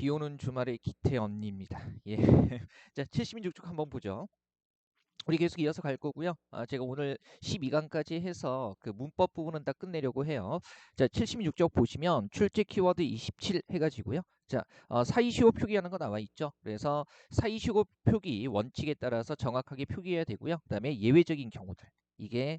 비오는 주말의 기태언니입니다. 예. 자, 76쪽 한번 보죠. 우리 계속 이어서 갈 거고요. 제가 오늘 12강까지 해서 그 문법 부분은 다 끝내려고 해요. 자, 76쪽 보시면 출제 키워드 27 해가지고요. 자, 사이시호 표기하는 거 나와 있죠. 그래서 사이시호 표기 원칙에 따라서 정확하게 표기해야 되고요. 그다음에 예외적인 경우들. 이게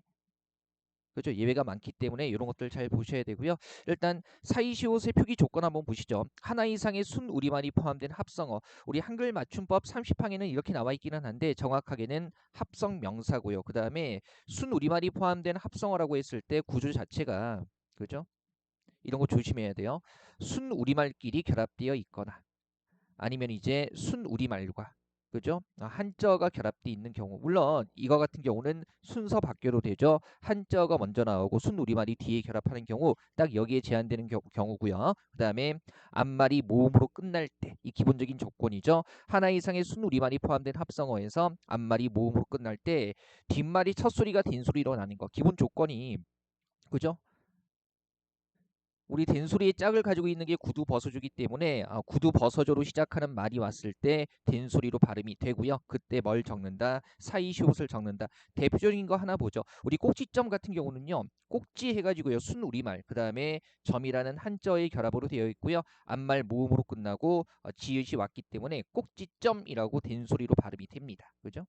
그죠? 예외가 많기 때문에 이런 것들 잘 보셔야 되고요. 일단 사이시옷의 표기 조건 한번 보시죠. 하나 이상의 순 우리말이 포함된 합성어. 우리 한글 맞춤법 30항에는 이렇게 나와 있기는 한데 정확하게는 합성 명사고요. 그 다음에 순 우리말이 포함된 합성어라고 했을 때 구조 자체가 그죠? 이런 거 조심해야 돼요. 순 우리말끼리 결합되어 있거나 아니면 이제 순 우리말과 그죠? 한자어가 결합돼 있는 경우 물론 이거 같은 경우는 순서 바뀌어도 되죠. 한자어가 먼저 나오고 순 우리말이 뒤에 결합하는 경우 딱 여기에 제한되는 경우고요. 그 다음에 앞말이 모음으로 끝날 때 이 기본적인 조건이죠. 하나 이상의 순 우리말이 포함된 합성어에서 앞말이 모음으로 끝날 때 뒷말이 첫 소리가 된 소리로 나는 거 기본 조건이 그죠? 우리 된소리의 짝을 가지고 있는 게 구두 버서조기 때문에 구두 버서조로 시작하는 말이 왔을 때 된소리로 발음이 되고요. 그때 뭘 적는다? 사이시옷을 적는다. 대표적인 거 하나 보죠. 우리 꼭지점 같은 경우는요. 꼭지 해가지고요. 순 우리말 그 다음에 점이라는 한자의 결합으로 되어 있고요. 앞말 모음으로 끝나고 지읒이 왔기 때문에 꼭지점이라고 된소리로 발음이 됩니다. 그죠?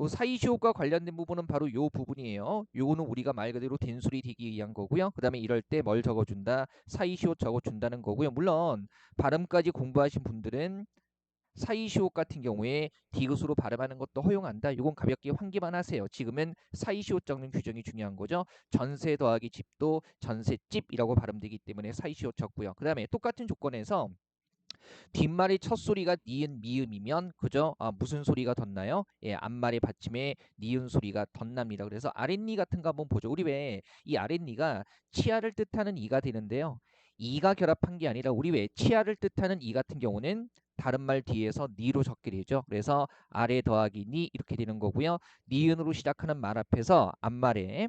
사이시옷과 관련된 부분은 바로 요 부분이에요. 요거는 우리가 말 그대로 된소리 되기 위한 거고요. 그 다음에 이럴 때 뭘 적어준다? 사이시옷 적어준다는 거고요. 물론 발음까지 공부하신 분들은 사이시옷 같은 경우에 디귿으로 발음하는 것도 허용한다. 이건 가볍게 환기만 하세요. 지금은 사이시옷 적는 규정이 중요한 거죠. 전세 더하기 집도 전세집이라고 발음되기 때문에 사이시옷 적고요. 그 다음에 똑같은 조건에서 뒷말의 첫 소리가 니은 미음이면 그죠? 무슨 소리가 덧나요? 예, 앞말의 받침에 니은 소리가 덧납니다. 그래서 아랫니 같은 거 한번 보죠. 우리 왜 이 아랫니가 치아를 뜻하는 이가 되는데요. 이가 결합한 게 아니라 우리 왜 치아를 뜻하는 이 같은 경우는 다른 말 뒤에서 니로 적게 되죠. 그래서 아래 더하기 니 이렇게 되는 거고요. 니은으로 시작하는 말 앞에서 앞말에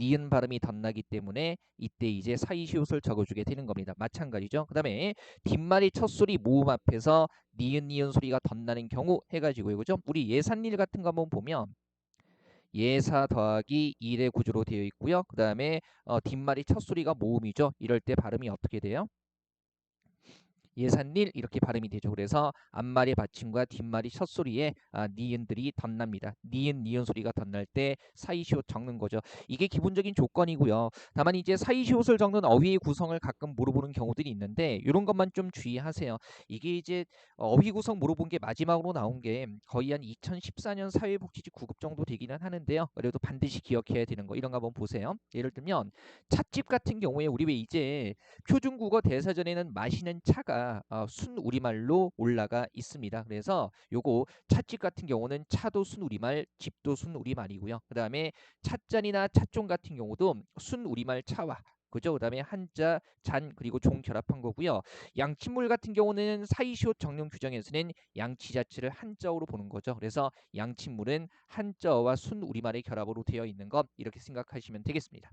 니은 발음이 덧나기 때문에 이때 이제 사이시옷을 적어주게 되는 겁니다. 마찬가지죠. 그 다음에 뒷말이 첫 소리 모음 앞에서 니은 니은 소리가 덧나는 경우 해가지고요. 그죠? 우리 예산일 같은 거 한번 보면 예사 더하기 1의 구조로 되어 있고요. 그 다음에 뒷말이 첫 소리가 모음이죠. 이럴 때 발음이 어떻게 돼요? 예산일 이렇게 발음이 되죠. 그래서 앞말의 받침과 뒷말이 첫 소리에 니은들이 덧납니다. 니은 니은 소리가 덧날 때 사이시옷 적는 거죠. 이게 기본적인 조건이고요. 다만 이제 사이시옷을 적는 어휘의 구성을 가끔 물어보는 경우들이 있는데 이런 것만 좀 주의하세요. 이게 이제 어휘 구성 물어본 게 마지막으로 나온 게 거의 한 2014년 사회복지지 9급 정도 되기는 하는데요. 그래도 반드시 기억해야 되는 거 이런 거 한번 보세요. 예를 들면 찻집 같은 경우에 우리 왜 이제 표준국어 대사전에는 마시는 차가 순 우리말로 올라가 있습니다. 그래서 요거 찻집 같은 경우는 차도 순 우리말, 집도 순 우리말이고요. 그 다음에 찻잔이나 찻종 같은 경우도 순 우리말 차와 그죠? 그 다음에 한자, 잔, 그리고 종 결합한 거고요. 양치물 같은 경우는 사이시옷 정령 규정에서는 양치 자체를 한자어로 보는 거죠. 그래서 양치물은 한자어와 순 우리말의 결합으로 되어 있는 것 이렇게 생각하시면 되겠습니다.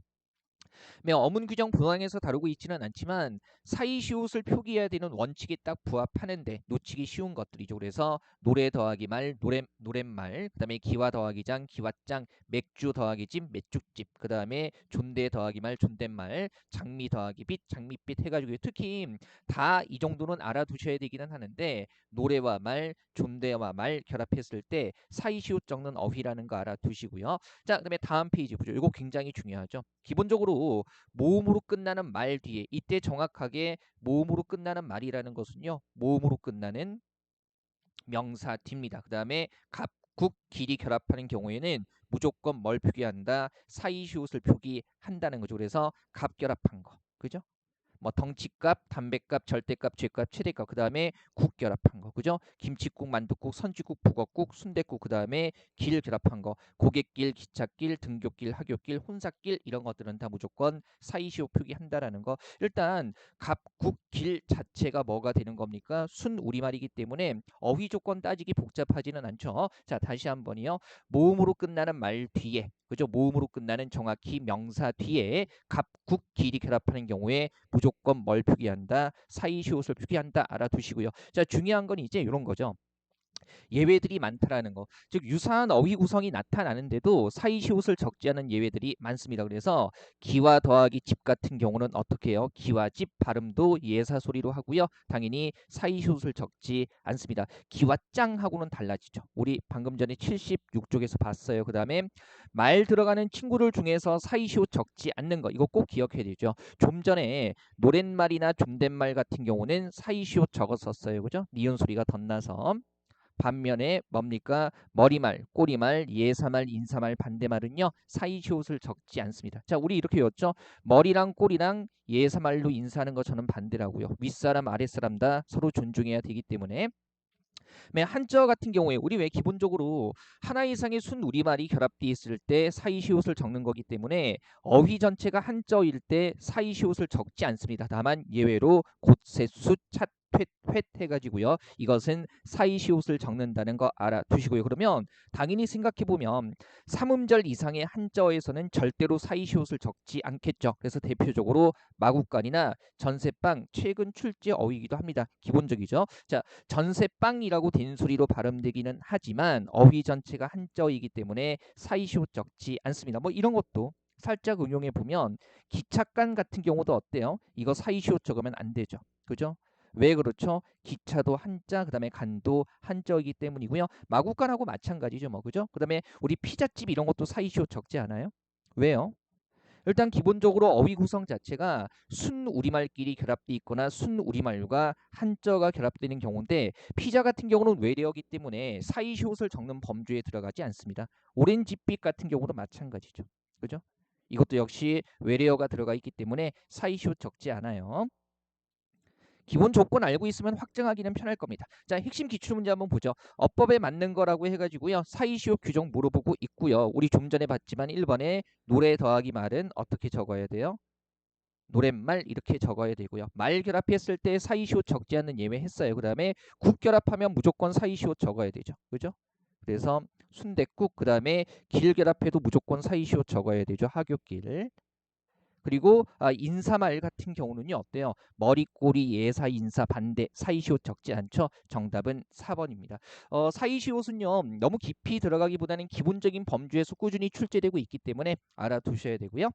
어문 규정 분항에서 다루고 있지는 않지만 사이시옷을 표기해야 되는 원칙에 딱 부합하는데 놓치기 쉬운 것들이죠. 그래서 노래 더하기 말 노랫말, 그다음에 기와 더하기 장 기와장, 맥주 더하기 집 맥주집, 그다음에 존대 더하기 말 존댓말, 장미 더하기 빛 장미빛 해가지고 특히 다 이 정도는 알아두셔야 되기는 하는데 노래와 말 존대와 말 결합했을 때 사이시옷 적는 어휘라는 거 알아두시고요. 자, 그다음에 다음 페이지 보죠. 이거 굉장히 중요하죠. 기본적으로 모음으로 끝나는 말 뒤에 이때 정확하게 모음으로 끝나는 말이라는 것은요. 모음으로 끝나는 명사 뒤입니다. 그 다음에 갑, 국, 길이 결합하는 경우에는 무조건 뭘 표기한다? 사이시옷을 표기한다는 거죠. 그래서 갑 결합한 거. 그죠? 뭐 덩치값, 담배값, 절대값, 죄값, 최대값, 그 다음에 국 결합한 거, 그죠? 김치국, 만둣국, 선지국, 북엇국, 순댓국, 그 다음에 길 결합한 거, 고갯길, 기찻길, 등굣길, 하굣길, 혼사길 이런 것들은 다 무조건 사이시오 표기한다라는 거. 일단 갑, 국, 길 자체가 뭐가 되는 겁니까? 순 우리말이기 때문에 어휘 조건 따지기 복잡하지는 않죠. 자, 다시 한번이요. 모음으로 끝나는 말 뒤에, 그죠? 모음으로 끝나는 정확히 명사 뒤에 갑, 국, 길이 결합하는 경우에 무조건 무조건 뭘 표기한다? 사이시옷을 표기한다. 알아두시고요. 자, 중요한 건 이제 이런 거죠. 예외들이 많다라는 거. 즉 유사한 어휘 구성이 나타나는데도 사이시옷을 적지 않은 예외들이 많습니다. 그래서 기와 더하기 집 같은 경우는 어떻게 해요? 기와 집 발음도 예사 소리로 하고요. 당연히 사이시옷을 적지 않습니다. 기와 짱하고는 달라지죠. 우리 방금 전에 76쪽에서 봤어요. 그 다음에 말 들어가는 친구들 중에서 사이시옷 적지 않는 거. 이거 꼭 기억해야 되죠. 좀 전에 노랫말이나 존댓말 같은 경우는 사이시옷 적었었어요. 그죠? 니은 소리가 덧나서. 반면에 뭡니까? 머리말, 꼬리말, 예사말, 인사말, 반대말은요. 사이시옷을 적지 않습니다. 자, 우리 이렇게 외웠죠? 머리랑 꼬리랑 예사말로 인사하는 거 저는 반대라고요. 윗사람, 아랫사람 다 서로 존중해야 되기 때문에 한자어 같은 경우에 우리 왜 기본적으로 하나 이상의 순 우리말이 결합되어 있을 때 사이시옷을 적는 거기 때문에 어휘 전체가 한자어일 때 사이시옷을 적지 않습니다. 다만 예외로 곳, 숫, 찻, 홑 해가지고요. 이것은 사이시옷을 적는다는 거 알아두시고요. 그러면 당연히 생각해보면 삼음절 이상의 한자어에서는 절대로 사이시옷을 적지 않겠죠. 그래서 대표적으로 마국간이나 전세방 최근 출제 어휘이기도 합니다. 기본적이죠. 자, 전세빵이라고 된 소리로 발음되기는 하지만 어휘 전체가 한자어이기 때문에 사이시옷 적지 않습니다. 뭐 이런 것도 살짝 응용해 보면 기찻간 같은 경우도 어때요? 이거 사이시옷 적으면 안 되죠. 그죠? 왜 그렇죠? 기차도 한자, 그다음에 간도 한자이기 때문이고요. 마구간하고 마찬가지죠, 뭐 그죠? 그다음에 우리 피자집 이런 것도 사이시옷 적지 않아요? 왜요? 일단 기본적으로 어휘 구성 자체가 순 우리말끼리 결합돼 있거나 순 우리말과 한자가 결합되는 경우인데 피자 같은 경우는 외래어기 때문에 사이시옷을 적는 범주에 들어가지 않습니다. 오렌지빛 같은 경우도 마찬가지죠. 그죠? 이것도 역시 외래어가 들어가 있기 때문에 사이시옷 적지 않아요. 기본 조건 알고 있으면 확정하기는 편할 겁니다. 자, 핵심 기출문제 한번 보죠. 어법에 맞는 거라고 해가지고요. 사이시옷 규정 물어보고 있고요. 우리 좀 전에 봤지만 1번에 노래 더하기 말은 어떻게 적어야 돼요? 노랫말 이렇게 적어야 되고요. 말 결합했을 때 사이시옷 적지 않는 예외 했어요. 그 다음에 국 결합하면 무조건 사이시옷 적어야 되죠. 그죠? 그래서 순댓국, 그 다음에 길 결합해도 무조건 사이시옷 적어야 되죠. 하굣길. 그리고 인사말 같은 경우는요. 어때요? 머리, 꼬리, 예사, 인사, 반대, 사이시옷 적지 않죠? 정답은 4번입니다. 사이시옷은요. 너무 깊이 들어가기보다는 기본적인 범주에서 꾸준히 출제되고 있기 때문에 알아두셔야 되고요.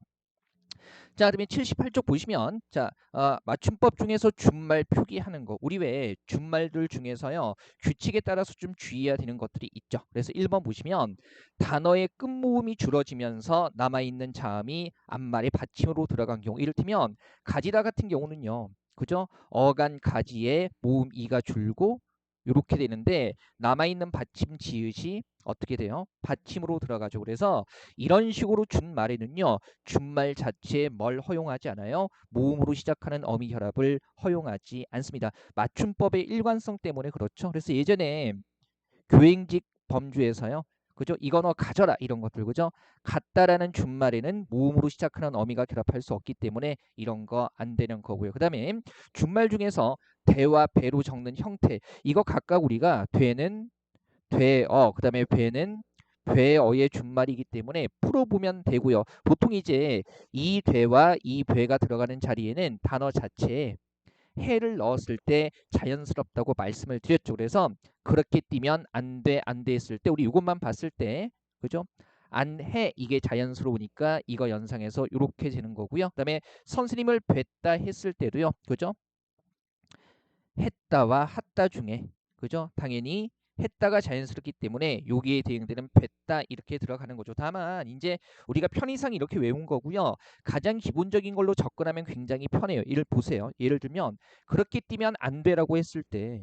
자, 그러면 78쪽 보시면 자, 맞춤법 중에서 준말 표기하는 거. 우리 왜 준말들 중에서요. 규칙에 따라서 좀 주의해야 되는 것들이 있죠. 그래서 1번 보시면 단어의 끝모음이 줄어지면서 남아있는 자음이 앞말의 받침으로 들어간 경우. 이를테면 가지다 같은 경우는요. 그죠? 어간 가지에 모음 이가 줄고 이렇게 되는데 남아있는 받침 지읒이 어떻게 돼요? 받침으로 들어가죠. 그래서 이런 식으로 준말에는요. 준말 자체에 뭘 허용하지 않아요? 모음으로 시작하는 어미 결합을 허용하지 않습니다. 맞춤법의 일관성 때문에 그렇죠. 그래서 예전에 교행직 범주에서요. 그죠? 이거 너 가져라 이런 것들 그죠? 같다라는 준말에는 모음으로 시작하는 어미가 결합할 수 없기 때문에 이런 거 안 되는 거고요. 그다음에 준말 중에서 대와 배로 적는 형태 이거 각각 우리가 되는 되어 그다음에 배는 되어의 준말이기 때문에 풀어보면 되고요. 보통 이제 이 되와 이 되가 들어가는 자리에는 단어 자체에 해를 넣었을 때 자연스럽다고 말씀을 드렸죠. 그래서 그렇게 띄면 안 돼, 안 돼 했을 때 우리 이것만 봤을 때 그죠? 안 해 이게 자연스러우니까 이거 연상해서 이렇게 되는 거고요. 그다음에 선생님을 뵀다 했을 때도요. 그죠? 했다와 핫다 중에 그죠? 당연히 했다가 자연스럽기 때문에 여기에 대응되는 뵀다 이렇게 들어가는 거죠. 다만 이제 우리가 편의상 이렇게 외운 거고요. 가장 기본적인 걸로 접근하면 굉장히 편해요. 예를 보세요. 예를 들면 그렇게 뛰면 안 돼라고 했을 때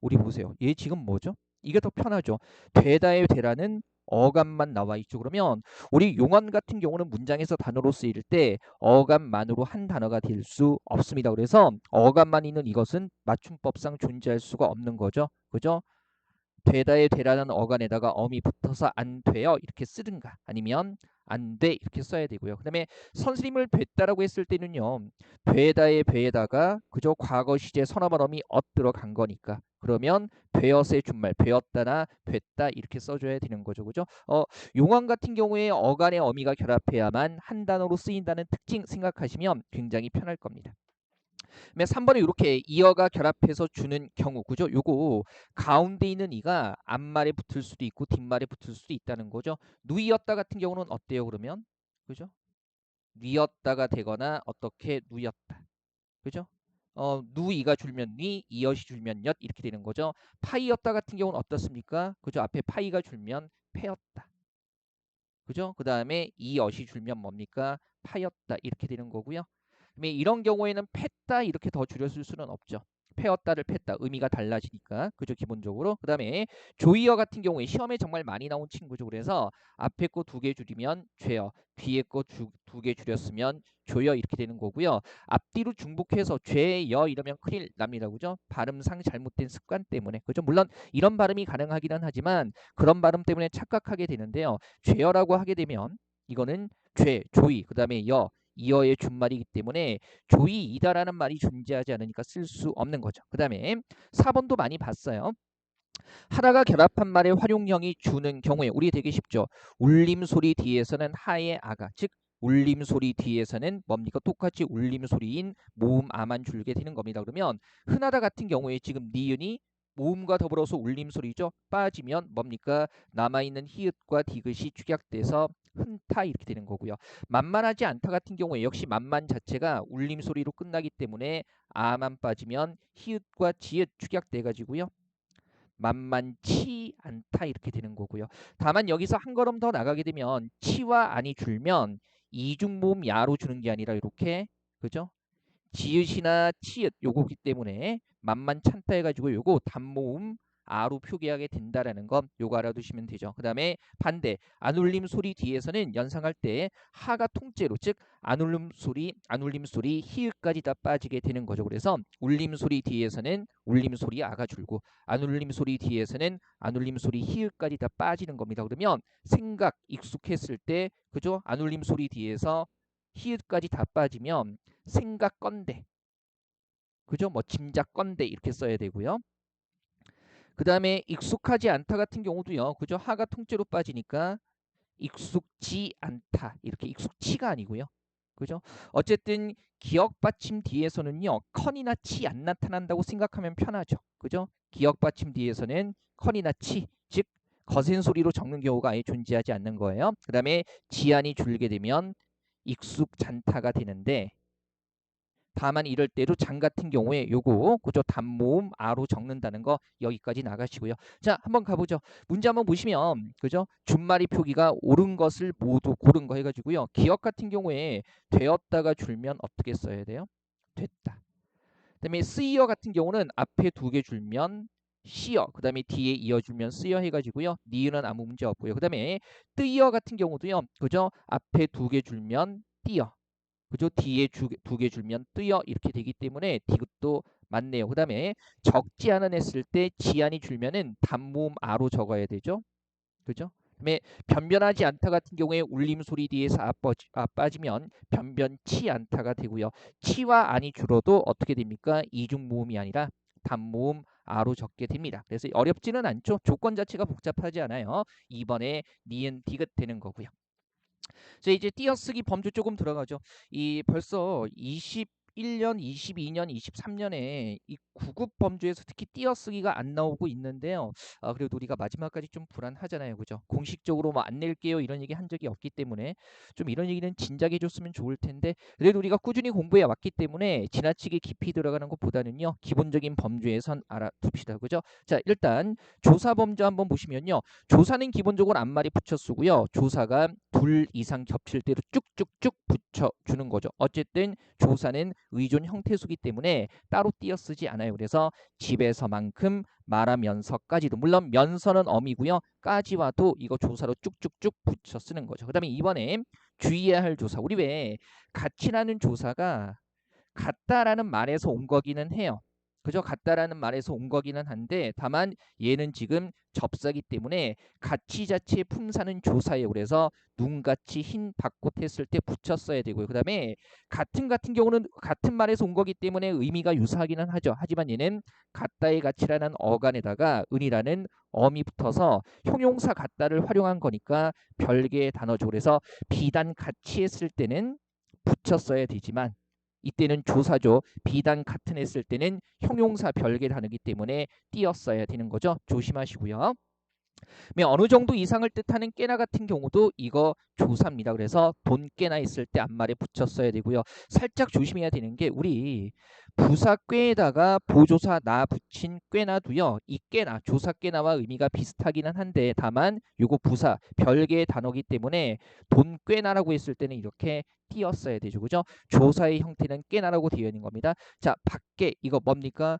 우리 보세요. 얘 지금 뭐죠? 이게 더 편하죠. 되다의 되라는 어감만 나와 있죠. 그러면 우리 용언 같은 경우는 문장에서 단어로 쓰일 때 어감만으로 한 단어가 될 수 없습니다. 그래서 어감만 있는 이것은 맞춤법상 존재할 수가 없는 거죠. 그죠? 되다의 되라는 어간에다가 어미 붙어서 안 돼요 이렇게 쓰든가 아니면 안 돼 이렇게 써야 되고요. 그 다음에 선생님을 뵀다라고 했을 때는요. 되다의 되에다가 그저 과거 시제 선어만 어미 엇 들어간 거니까 그러면 되었의 준말 되었다나 뵀다 이렇게 써줘야 되는 거죠. 그죠? 용언 같은 경우에 어간의 어미가 결합해야만 한 단어로 쓰인다는 특징 생각하시면 굉장히 편할 겁니다. 그러면 3번에 이렇게 이어가 결합해서 주는 경우, 그죠? 요거 가운데 있는 이가 앞말에 붙을 수도 있고 뒷말에 붙을 수도 있다는 거죠. 누이었다 같은 경우는 어때요? 그러면 그죠? 뉘었다가 되거나 어떻게 누였다, 그죠? 누이가 줄면 뉘, 이엇이 줄면 엿 이렇게 되는 거죠. 파이었다 같은 경우는 어떻습니까? 그죠? 앞에 파이가 줄면 패였다, 그죠? 그 다음에 이엇이 줄면 뭡니까? 파였다 이렇게 되는 거고요. 이런 경우에는 팼다 이렇게 더 줄였을 수는 없죠. 패었다를 팼다 의미가 달라지니까, 그죠? 기본적으로. 그 다음에 조이어 같은 경우에 시험에 정말 많이 나온 친구죠. 그래서 앞에 거 두 개 줄이면 죄어, 뒤에 거 두 개 줄였으면 조여 이렇게 되는 거고요. 앞뒤로 중복해서 죄여 이러면 큰일 납니다. 그죠? 발음상 잘못된 습관 때문에, 그죠? 물론 이런 발음이 가능하기는 하지만 그런 발음 때문에 착각하게 되는데요. 죄어라고 하게 되면 이거는 죄, 조이, 그 다음에 여, 이어의 준말이기 때문에 조이이다라는 말이 존재하지 않으니까 쓸 수 없는 거죠. 그 다음에 4번도 많이 봤어요. 하나가 결합한 말의 활용형이 주는 경우에 우리 되게 쉽죠. 울림소리 뒤에서는 하의 아가, 즉 울림소리 뒤에서는 뭡니까? 똑같이 울림소리인 모음아만 줄게 되는 겁니다. 그러면 흔하다 같은 경우에 지금 니은이 모음과 더불어서 울림소리죠. 빠지면 뭡니까? 남아있는 히읗과 디귿이 축약돼서 흔타 이렇게 되는 거고요. 만만하지 않다 같은 경우에 역시 만만 자체가 울림소리로 끝나기 때문에 아만 빠지면 히읗과 지읒 축약돼 가지고요. 만만치 않다 이렇게 되는 거고요. 다만 여기서 한 걸음 더 나가게 되면 치와 안이 줄면 이중모음 야로 주는 게 아니라 이렇게, 그죠? 지읒이나 치읒 요거기 때문에 만만찮다 해가지고 요거 단모음 아로 표기하게 된다라는 거 요거 알아두시면 되죠. 그 다음에 반대 안울림 소리 뒤에서는 연상할 때 하가 통째로, 즉 안울림 소리 히읗까지 다 빠지게 되는 거죠. 그래서 울림 소리 뒤에서는 울림 소리 아가 줄고 안울림 소리 뒤에서는 안울림 소리 히읗까지 다 빠지는 겁니다. 그러면 생각 익숙했을 때, 그죠? 안울림 소리 뒤에서 히읗까지 다 빠지면 생각 건데, 그죠? 뭐 짐작 건데 이렇게 써야 되고요. 그 다음에 익숙하지 않다 같은 경우도요, 그죠? 하가 통째로 빠지니까 익숙지 않다 이렇게, 익숙치가 아니고요, 그죠? 어쨌든 기억 받침 뒤에서는요 컨이나 치 안 나타난다고 생각하면 편하죠, 그죠? 기억 받침 뒤에서는 컨이나 치, 즉 거센 소리로 적는 경우가 아예 존재하지 않는 거예요. 그 다음에 지안이 줄게 되면 익숙잔타가 되는데, 다만 이럴 때도 장 같은 경우에 요거, 그죠? 단모음 아로 적는다는 거 여기까지 나가시고요. 자, 한번 가보죠. 문제 한번 보시면, 그죠? 준말이 표기가 옳은 것을 모두 고른 거 해가지고요. 기억 같은 경우에 되었다가 줄면 어떻게 써야 돼요? 됐다. 그다음에 쓰이어 같은 경우는 앞에 두 개 줄면 시어, 그 다음에 뒤에 이어주면 쓰여 해가지고요. 니은은 아무 문제 없고요. 그 다음에 뜨이어 같은 경우도요, 그죠? 앞에 두 개 줄면 띄어, 그죠? 뒤에 두 개 줄면 뜨여 이렇게 되기 때문에 디귿도 맞네요. 그 다음에 적지 않은 했을 때 지안이 줄면은 단모음 아로 적어야 되죠. 그죠? 그다음에 변변하지 않다 같은 경우에 울림 소리 뒤에서 빠지면 변변치 않다가 되고요. 치와 안이 줄어도 어떻게 됩니까? 이중 모음이 아니라 단모음 아로 적게 됩니다. 그래서 어렵지는 않죠. 조건 자체가 복잡하지 않아요. 2번에 니은 디귿 되는 거고요. 자, 이제 띄어쓰기 범주 조금 들어가죠. 이 벌써 21년, 22년, 23년에 이 9급 범주에서 특히 띄어쓰기가 안 나오고 있는데요. 그래도 우리가 마지막까지 좀 불안하잖아요, 그죠? 공식적으로 뭐 안 낼게요 이런 얘기 한 적이 없기 때문에 좀 이런 얘기는 진작에 줬으면 좋을 텐데, 그래도 우리가 꾸준히 공부해 왔기 때문에 지나치게 깊이 들어가는 것보다는요 기본적인 범주에선 알아둡시다, 그죠? 자, 일단 조사 범주 한번 보시면요. 조사는 기본적으로 앞말이 붙여 쓰고요. 조사가 둘 이상 겹칠 때로 쭉쭉쭉 붙여주는 거죠. 어쨌든 조사는 의존 형태수기 때문에 따로 띄어 쓰지 않아요. 그래서 집에서만큼 말하면서까지도, 물론 면서는 어미고요. 까지와도 이거 조사로 쭉쭉쭉 붙여 쓰는 거죠. 그 다음에 이번에 주의해야 할 조사. 우리 왜 같이라는 조사가 같다라는 말에서 온 거기는 해요. 그죠? 같다라는 말에서 온 거기는 한데, 다만 얘는 지금 접사기 때문에 가치 자체의 품사는 조사예요. 그래서 눈같이 흰 벚꽃 했을 때 붙였어야 되고요. 그 다음에 같은 경우는 같은 말에서 온 거기 때문에 의미가 유사하기는 하죠. 하지만 얘는 같다의 가치라는 어간에다가 은이라는 어미 붙어서 형용사 같다를 활용한 거니까 별개의 단어죠. 그래서 비단 같이 했을 때는 붙였어야 되지만 이때는 조사죠. 비단 같은 했을 때는 형용사 별개 단어이기 때문에 띄었어야 되는 거죠. 조심하시고요. 어느 정도 이상을 뜻하는 꽤나 같은 경우도 이거 조사입니다. 그래서 돈 꽤나 있을 때 앞말에 붙였어야 되고요. 살짝 조심해야 되는 게 우리 부사 꾀에다가 보조사 나 붙인 꾀나도요. 이 꾀나 조사 꾀나와 의미가 비슷하기는 한데 다만 요거 부사 별개의 단어기 때문에 돈 꾀나라고 했을 때는 이렇게 띄었어야 되죠. 그죠? 조사의 형태는 꾀나라고 되어 있는 겁니다. 자, 밖에 이거 뭡니까?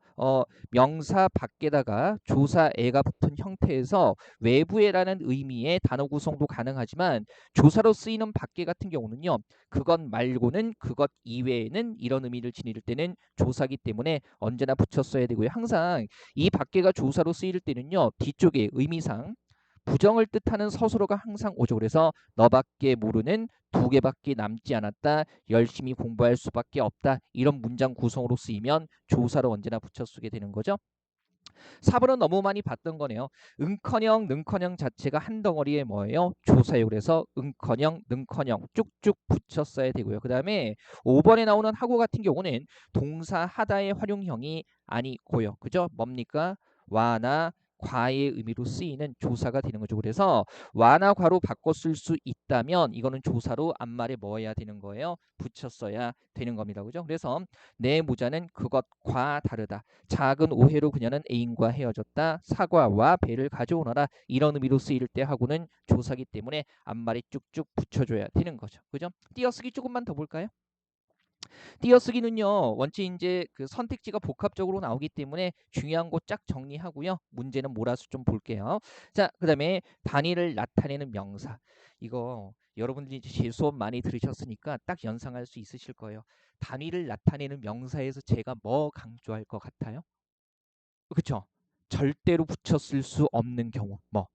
명사 밖에다가 조사애가 붙은 형태에서 외부에라는 의미의 단어 구성도 가능하지만 조사로 쓰이는 밖에 같은 경우는요. 그것 말고는 그것 이외에는 이런 의미를 지닐 때는 조사기 때문에 언제나 붙였어야 되고요. 항상 이 밖에가 조사로 쓰일 때는요. 뒤쪽에 의미상 부정을 뜻하는 서술어가 항상 오죠. 그래서 너밖에 모르는 두 개밖에 남지 않았다. 열심히 공부할 수밖에 없다. 이런 문장 구성으로 쓰이면 조사로 언제나 붙여 쓰게 되는 거죠. 4번은 너무 많이 봤던 거네요. 응커녕 능커녕 자체가 한 덩어리에 뭐예요? 조사예요. 그래서 응커녕 능커녕 쭉쭉 붙였어야 되고요. 그 다음에 5번에 나오는 하고 같은 경우는 동사 하다의 활용형이 아니고요. 그죠? 뭡니까? 와나 과의 의미로 쓰이는 조사가 되는 거죠. 그래서 와나 과로 바꿔 쓸 수 있다면 이거는 조사로 앞말에 뭐 해야 되는 거예요? 붙였어야 되는 겁니다. 그죠? 그래서 내 모자는 그것과 다르다. 작은 오해로 그녀는 애인과 헤어졌다. 사과와 배를 가져오너라. 이런 의미로 쓰일 때 하고는 조사기 때문에 앞말에 쭉쭉 붙여줘야 되는 거죠. 그죠? 띄어쓰기 조금만 더 볼까요? 띄어쓰기는요. 원체 이제 그 선택지가 복합적으로 나오기 때문에 중요한 거 쫙 정리하고요. 문제는 몰아서 좀 볼게요. 자, 그다음에 단위를 나타내는 명사. 이거 여러분들이 이제 제 수업 많이 들으셨으니까 딱 연상할 수 있으실 거예요. 단위를 나타내는 명사에서 제가 뭐 강조할 것 같아요? 그렇죠? 절대로 붙였을 수 없는 경우. 뭐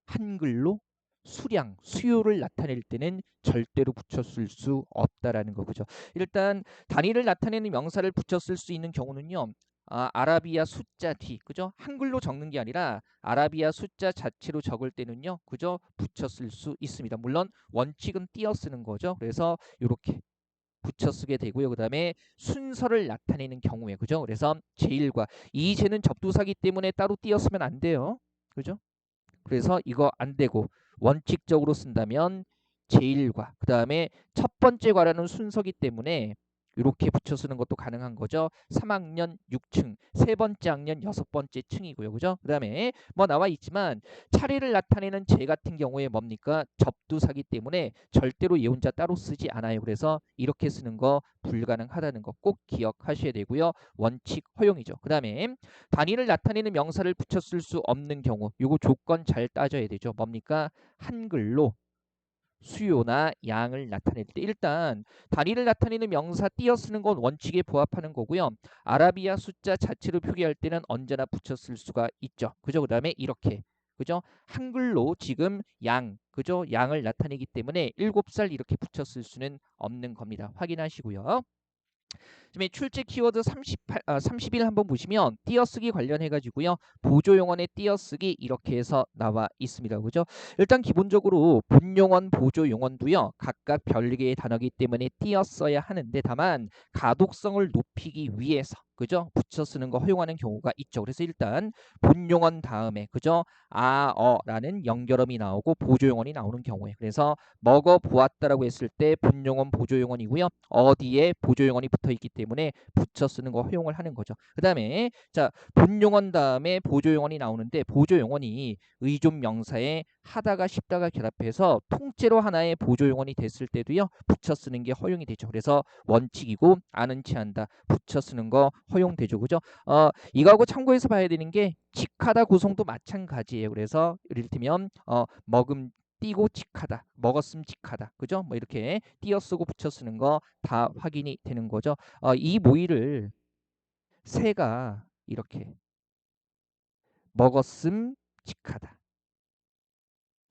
한글로 수량, 수요를 나타낼 때는 절대로 붙였을 수 없다라는 거 그죠? 일단 단위를 나타내는 명사를 붙였을 수 있는 경우는요. 아라비아 숫자 뒤, 그죠? 한글로 적는 게 아니라 아라비아 숫자 자체로 적을 때는요, 그죠? 붙였을 수 있습니다. 물론 원칙은 띄어 쓰는 거죠. 그래서 이렇게 붙여 쓰게 되고요. 그다음에 순서를 나타내는 경우에, 그죠? 그래서 제일과 이 제는 접두사기 때문에 따로 띄어 쓰면 안 돼요. 그죠? 그래서 이거 안 되고 원칙적으로 쓴다면 제1과 그 다음에 첫 번째 과라는 순서기 때문에 이렇게 붙여 쓰는 것도 가능한 거죠. 3학년 6층, 세 번째 학년 여섯 번째 층이고요. 그죠? 그 다음에 뭐 나와 있지만 차례를 나타내는 제 같은 경우에 뭡니까? 접두사기 때문에 절대로 예언자 따로 쓰지 않아요. 그래서 이렇게 쓰는 거 불가능하다는 거 꼭 기억하셔야 되고요. 원칙 허용이죠. 그 다음에 단위를 나타내는 명사를 붙여 쓸 수 없는 경우 요거 조건 잘 따져야 되죠. 뭡니까? 한글로 수요나 양을 나타낼 때 일단 단위를 나타내는 명사 띄어 쓰는 건 원칙에 부합하는 거고요. 아라비아 숫자 자체로 표기할 때는 언제나 붙여 쓸 수가 있죠. 그죠? 그다음에 이렇게 그죠? 한글로 지금 양 그죠? 양을 나타내기 때문에 7살 이렇게 붙여 쓸 수는 없는 겁니다. 확인하시고요. 그다음에 출제 키워드 31 한번 보시면 띄어쓰기 관련해 가지고요. 보조 용언의 띄어쓰기 이렇게 해서 나와 있습니다. 그죠? 일단 기본적으로 본용언, 보조 용언도요. 각각 별개의 단어이기 때문에 띄었어야 하는데 다만 가독성을 높이기 위해서 그죠? 붙여 쓰는 거 허용하는 경우가 있죠. 그래서 일단 본용언 다음에 그죠? 아어라는 연결음이 나오고 보조 용언이 나오는 경우에 그래서 먹어 보았다라고 했을 때 본용언 보조 용언이고요. 어디에 보조 용언이 붙어 있기 때문에 붙여 쓰는 거 허용을 하는 거죠. 그다음에 자, 본용언 다음에 보조 용언이 나오는데 보조 용언이 의존 명사에 하다가 싶다가 결합해서 통째로 하나의 보조 용언이 됐을 때도요. 붙여 쓰는 게 허용이 되죠. 그래서 원칙이고 아는 체한다. 붙여 쓰는 거 허용되죠. 그죠? 이거하고 참고해서 봐야 되는 게 직하다 구성도 마찬가지예요. 그래서 이를테면 먹음 띄고 직하다, 먹었음 직하다, 그죠? 뭐 이렇게 띄어 쓰고 붙여 쓰는 거 다 확인이 되는 거죠. 이 모의를 새가 이렇게 먹었음 직하다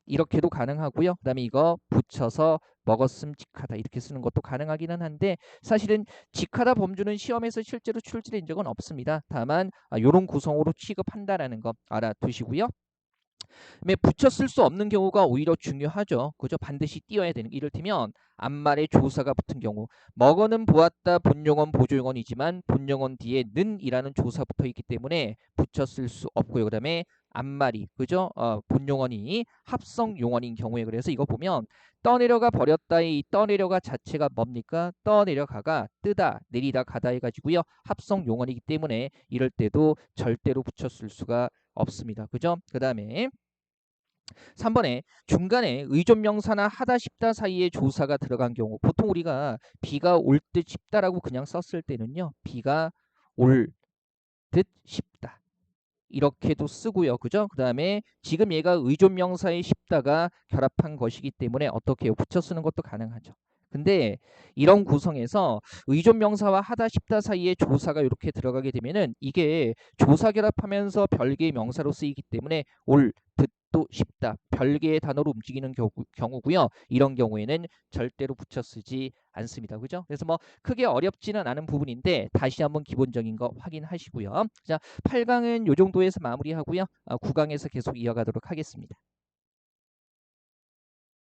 이렇게도 가능하고요. 그다음에 이거 붙여서 먹었음 직하다 이렇게 쓰는 것도 가능하기는 한데 사실은 직하다 범주는 시험에서 실제로 출제된 적은 없습니다. 다만 이런 구성으로 취급한다라는 거 알아두시고요. 그다음에 붙여 쓸 수 없는 경우가 오히려 중요하죠. 그죠? 반드시 띄어야 되는. 이를테면 앞말에 조사가 붙은 경우 먹어는 보았다 본용언 보조용언이지만 본용언 뒤에 는이라는 조사 붙어 있기 때문에 붙여 쓸 수 없고요. 그다음에 앞말이 그죠? 본용언이 합성 용언인 경우에 그래서 이거 보면 떠내려가 버렸다의 이 떠내려가 자체가 뭡니까? 떠내려가가 뜨다 내리다 가다 해가지고요 합성 용언이기 때문에 이럴 때도 절대로 붙여 쓸 수가 없습니다. 그죠? 그다음에 3번에 중간에 의존명사나 하다 싶다 사이에 조사가 들어간 경우 보통 우리가 비가 올 듯 싶다라고 그냥 썼을 때는요. 비가 올 듯 싶다. 이렇게도 쓰고요. 그죠? 그 다음에 지금 얘가 의존명사에 싶다가 결합한 것이기 때문에 어떻게 해요? 붙여 쓰는 것도 가능하죠. 근데 이런 구성에서 의존명사와 하다 싶다 사이에 조사가 이렇게 들어가게 되면은 이게 조사 결합하면서 별개의 명사로 쓰이기 때문에 올 듣도 싶다 별개의 단어로 움직이는 경우고요. 이런 경우에는 절대로 붙여 쓰지 않습니다. 그죠? 그래서 뭐 크게 어렵지는 않은 부분인데 다시 한번 기본적인 거 확인하시고요. 자, 8강은 요 정도에서 마무리하고요. 9강에서 계속 이어가도록 하겠습니다.